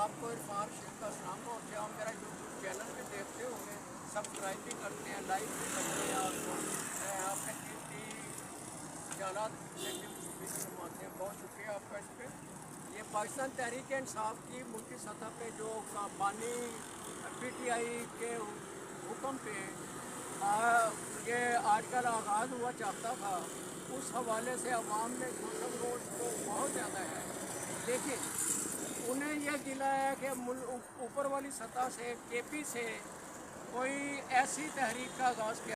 आपको इरफान शेख का सलाम पहुँचे। आप मेरा यूट्यूब चैनल भी देखते होंगे, सब्सक्राइब भी करते हैं, लाइक भी करते हैं। आपको आपने कीमती ख्यालात घुमाते हैं, बहुत शुक्रिया आपका इस पर। ये पाकिस्तान तहरीक इंसाफ की मुल्की सतह पे जो बानी PTI के हुक्म पे ये आज का आगाज़ हुआ चाहता था, उस हवाले से अवाम में सोशल रोड तो बहुत ज़्यादा है, लेकिन उन्हें यह गिला है कि ऊपर वाली सतह से KP से कोई ऐसी तहरीक का आगाज़ किया